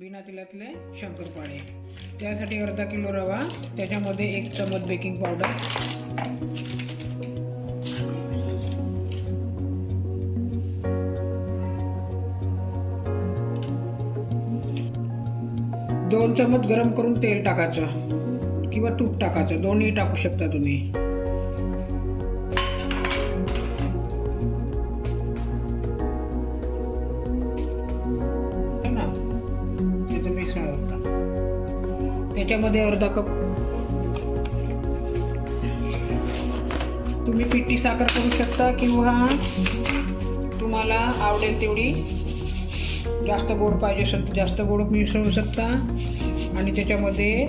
बिना तेलातले शंकरपाळे. त्यासाठी अर्धा किलो रवा, त्याच्यामध्ये 1 चमच बेकिंग पावडर, दोन चमच गरम करून तेल टाकायचं किंवा तूप टाकायचं, दोन्ही टाकू शकता तुम्ही. त्याच्यामध्ये अर्धा कप तुम्ही पिठी साखर करू शकता किंवा तुम्हाला आवडेल तेवढी जास्त गोड पाहिजे असेल तर जास्त गोड मिसळू शकता. आणि त्याच्यामध्ये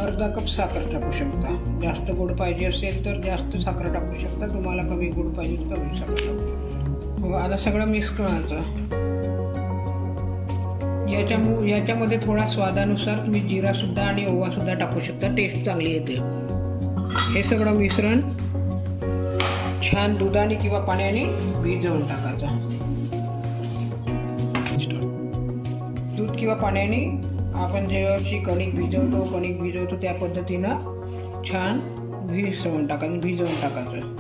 अर्धा कप साखर टाकू शकता. जास्त गोड पाहिजे असेल तर जास्त साखर टाकू शकता, तुम्हाला कमी गोड पाहिजे तर कमी साखर टाकू. आता सगळं मिक्स करायचं. याच्यामध्ये थोडा स्वादानुसार तुम्ही जिरा सुद्धा आणि ओवा सुद्धा टाकू शकता, टेस्ट चांगली येते. हे सगळं मिश्रण छान दुधाने किंवा पाण्याने भिजवून टाकायचं. दूध किंवा पाण्याने आपण जेव्हा कणिक भिजवतो त्या पद्धतीनं छान भिजवून टाकायचं.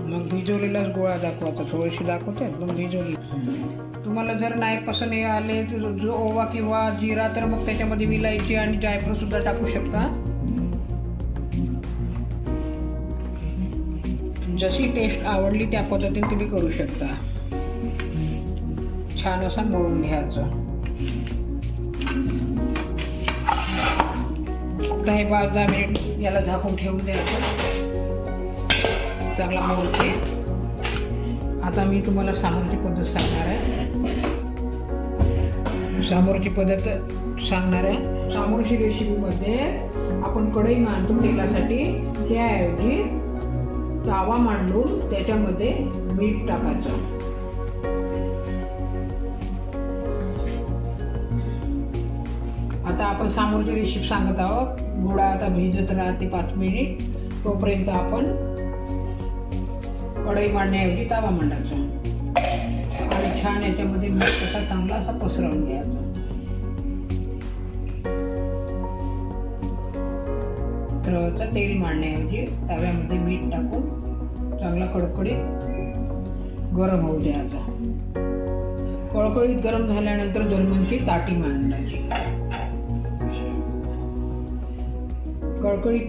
मग भिजवलेलाच गोळा दाखवायचा, थोडीशी दाखवते मग भिजवली. तुम्हाला जर नाही पसंत आले जो ओवा किंवा जिरा तर मग त्याच्यामध्ये विलायची आणि जायफळ सुद्धा टाकू शकता. जशी टेस्ट आवडली त्या पद्धतीने तुम्ही करू शकता. छान असा मळून घ्यायचं. काही 5-10 मिनिट याला झाकून ठेवून द्यायचं, चांगला मळते. आता मी तुम्हाला समोरची पद्धत सांगणार आहे. समोरची रेसिपीमध्ये आपण कढई मांडतो तेलासाठी, त्याऐवजी तवा मांडून त्याच्यामध्ये मीठ टाकायचं. आता आपण समोरची रेसिपी सांगत आहोत. गोळा आता भिजत राहते 5 मिनिट, तोपर्यंत आपण कढई मांडण्याऐवजी तवा मांडायचा आणि छान याच्यामध्ये मीठ असा चांगला असा पसरवून घ्यायचा. तेल मांडण्याऐवजी तव्यामध्ये मीठ टाकून चांगला कडकडीत गरम होऊ द्यायचा. कडकडीत गरम झाल्यानंतर जर्मनची ताटी मांडायची. कडकडीत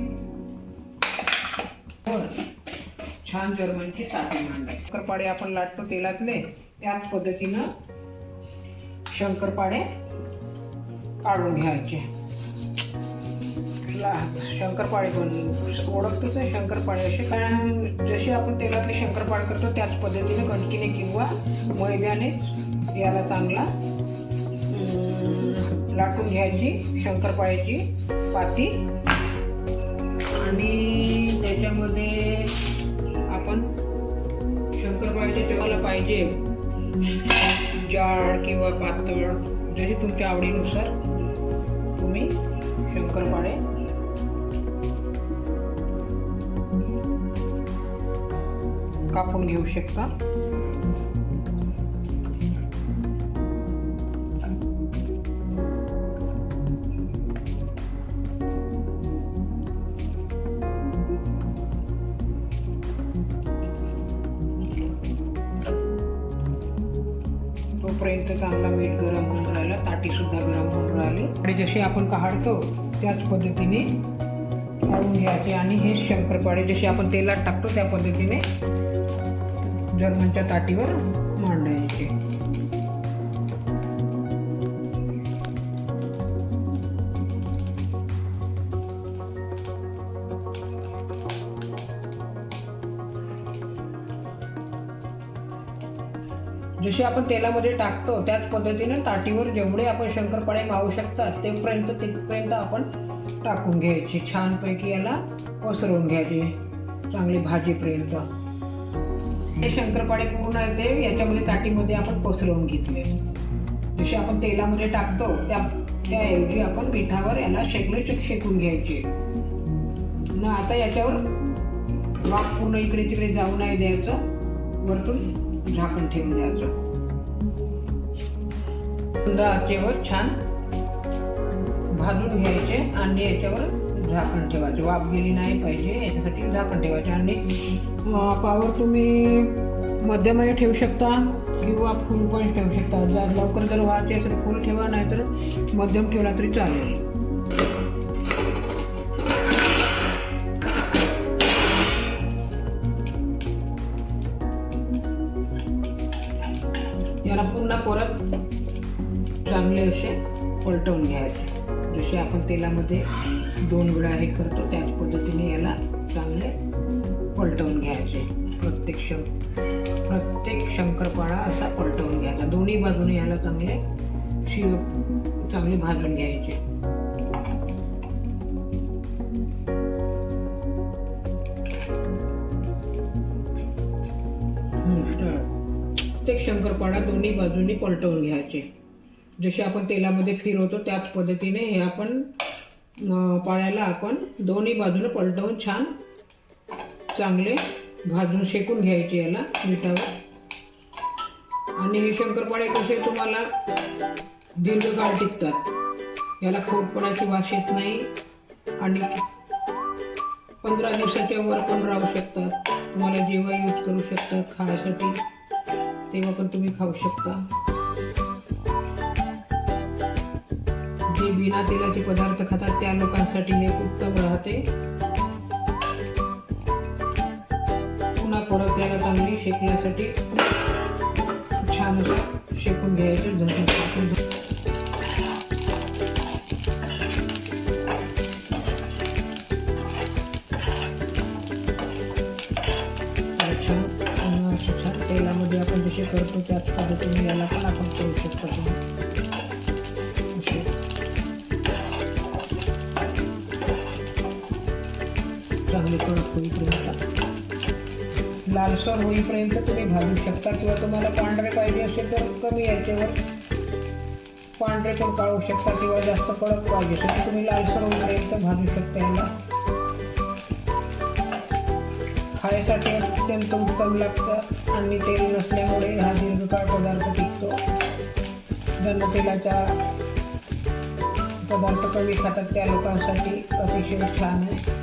छान जर्मनची ताटी मांडायची. शंकरपाळे आपण लाटतो तेलातले, त्याच पद्धतीनं शंकरपाळे काढून घ्यायचे. शंकरपाळे पण ओळखतो ते शंकरपाळे असे, कारण जसे आपण तेलातले शंकरपाळे करतो त्याच पद्धतीने कणकीने किंवा मैद्याने याला चांगला लाटून घ्यायची शंकरपाळ्याची पाती. आणि त्याच्यामध्ये आपण शंकरपाळ्याच्या चवाला पाहिजे जाड किंवा पातळ, जशी तुमच्या आवडीनुसार तुम्ही शंकरपाळे कापून घेऊ शकता. तोपर्यंत चांगला मीठ गरम होऊन राहिला, ताटी सुद्धा गरम होऊन राहिली. आणि जसे आपण काढतो त्याच पद्धतीने काढून घ्यायचे. आणि हे शंकरपाळे जसे आपण तेलात टाकतो त्या पद्धतीने जर्मनच्या ताटीवर मांडायचे. जसे आपण तेलामध्ये टाकतो त्याच पद्धतीने ताटीवर जेवढे आपण शंकरपाळे मावू शकतात तिथपर्यंत आपण टाकून घ्यायचे. छानपैकी याला पसरवून घ्यायचे चांगली भाजीपर्यंत. हे शंकरपाळे पूर्ण याच्यामध्ये ताटीमध्ये आपण पसरवून घेतले. जसे आपण तेलामध्ये टाकतो त्याऐवजी आपण पिठावर याला शेकून घ्यायचे ना. आता याच्यावर वाफ पूर्ण इकडे तिकडे जाऊ नाही द्यायचं, वरतून झाकण ठेवून द्यायचं. मंद आचेवर छान भाजून घ्यायचे आणि याच्यावर झाकण ठेवायचे. वाफ गेली नाही पाहिजे याच्यासाठी झाकण ठेवायचे. आणि पावर तुम्ही मध्यमही ठेवू शकता किंवा फुल पण ठेवू शकता. लवकर जर व्हायचे असेल फुल ठेवा, नाही तर मध्यम ठेवला तरी चालेल. याला पुन्हा परत चांगले असे पलटवून घ्यायचे. जसे आपण तेलामध्ये 2 वेळा हे करतो त्याच पद्धतीने याला चांगले पलटवून घ्यायचे. प्रत्येक शंकरपाळा असा पलटवून घ्यायचा. दोन्ही बाजूने याला चांगले भाजून घ्यायचे. प्रत्येक शंकरपाळा दोन्ही बाजूनी पलटवून घ्यायचे. जसे आपण तेलामध्ये फिरवतो त्याच पद्धतीने हे आपण पाळ्याला आपण दोन्ही बाजूने पलटवून छान चांगले भाजून शेकून घ्यायचे याला मिठावर. आणि हे शंकरपाळे कसे तुम्हाला दीर्घकाळ टिकतात. याला खवटपणाची वास येत नाही आणि 15 दिवसाच्या वर पण राहू शकतात. तुम्हाला जेव्हा यूज करू शकता खाण्यासाठी तेव्हा पण तुम्ही खाऊ शकता. जे बिना तेलाचे पदार्थ खातात त्या लोकांसाठी हे उत्तम राहते. पुन्हा परत याला चांगली शेकण्यासाठी छान असं शेकून घ्यायचं. छान तेलामध्ये आपण जसे करतो त्याच पद्धतीने याला पण आपण करू शकतो. चांगले कडक होईपर्यंत, लालसर होईपर्यंत तुम्ही भाजू शकता. किंवा तुम्हाला पांढरे पाहिजे असेल तर कमी याच्यावर पांढरे पण काढू शकता. किंवा जास्त कडक पाहिजे असेल तर तुम्ही लालसर होईपर्यंत भाजू शकता. याला खायसाठी अत्यंत उत्तम लागतं आणि तेल नसल्यामुळे हा दीर्घकाळ पदार्थ टिकतो. ज्यांना तेलाचा पदार्थ कमी खातात त्या लोकांसाठी अतिशय छान आहे.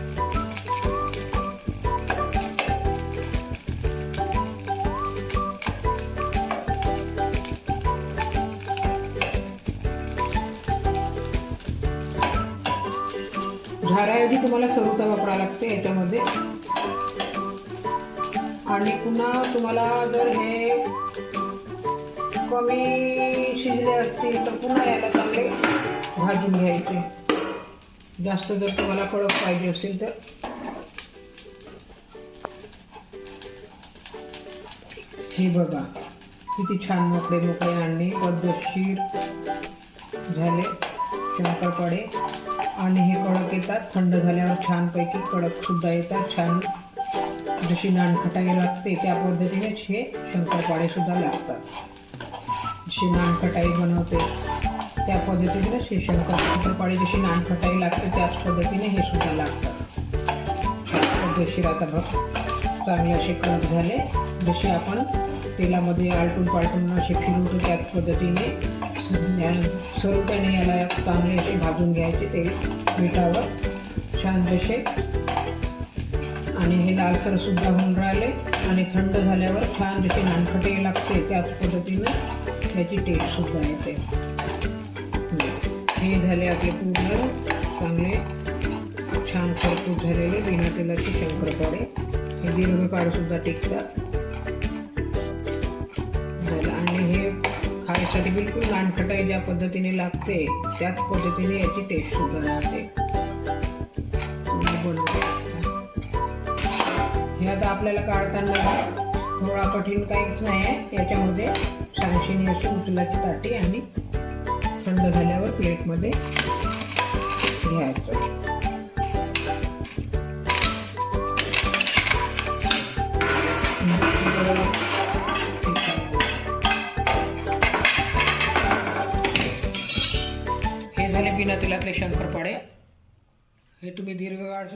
झाऱ्याऐवजी तुम्हाला सरुता वापरावा लागते याच्यामध्ये. आणि पुन्हा तुम्हाला जर हे कमी शिजले असतील तर पुन्हा याला चांगले भाजून घ्यायचे. जास्त जर तुम्हाला कडक पाहिजे असेल तर. हे बघा किती छान मोकळे आणि पद्धतशीर झाले शंकरपाळे. आणि हे कडक येतात, थंड झाल्यावर छानपैकी कडक सुद्धा येतात. छान जशी नानखटाई लागते त्या पद्धतीनेच हे शंकरपाळे सुद्धा लागतात. जशी नानखटाई बनवते त्या पद्धतीनेच हे शंकरपाळे जशी नानखटाई लागते त्याच पद्धतीने हे सुद्धा लागतात. पद्धतशीर आता बघ चांगले असे कडक झाले. जसे आपण तेलामध्ये आलटून पालटून असे फिरवतो त्याच पद्धतीने सरुत्याने याला चांगले असे भाजून घ्यायचे तेल मिठावर छान जसे. आणि हे लालसर सुद्धा होऊन राहिले आणि थंड झाल्यावर छान जसे नानखटे लागते त्याच पद्धतीने याची टेस्ट सुद्धा येते. हे झाले आपले पूर्ण चांगले छान खरपूस झालेले बिना तेलाचे शंकरपाळे. हे दीर्घकाळ सुद्धा टिकतात. आणि हे खाण्यासाठी बिलकुल नानखटाई ज्या पद्धतीने लागते त्याच पद्धतीने याची टेस्ट सुद्धा राहते. हे आता आपल्याला काढताना थोडा कठीण काहीच नाही आहे. याच्यामध्ये छानशीने अशी उचलाची ताटी आणि थंड झाल्यावर प्लेटमध्ये घ्यायचं. हे बिना तेलातले शंकरपाळे हे तुम्ही दीर्घकाळ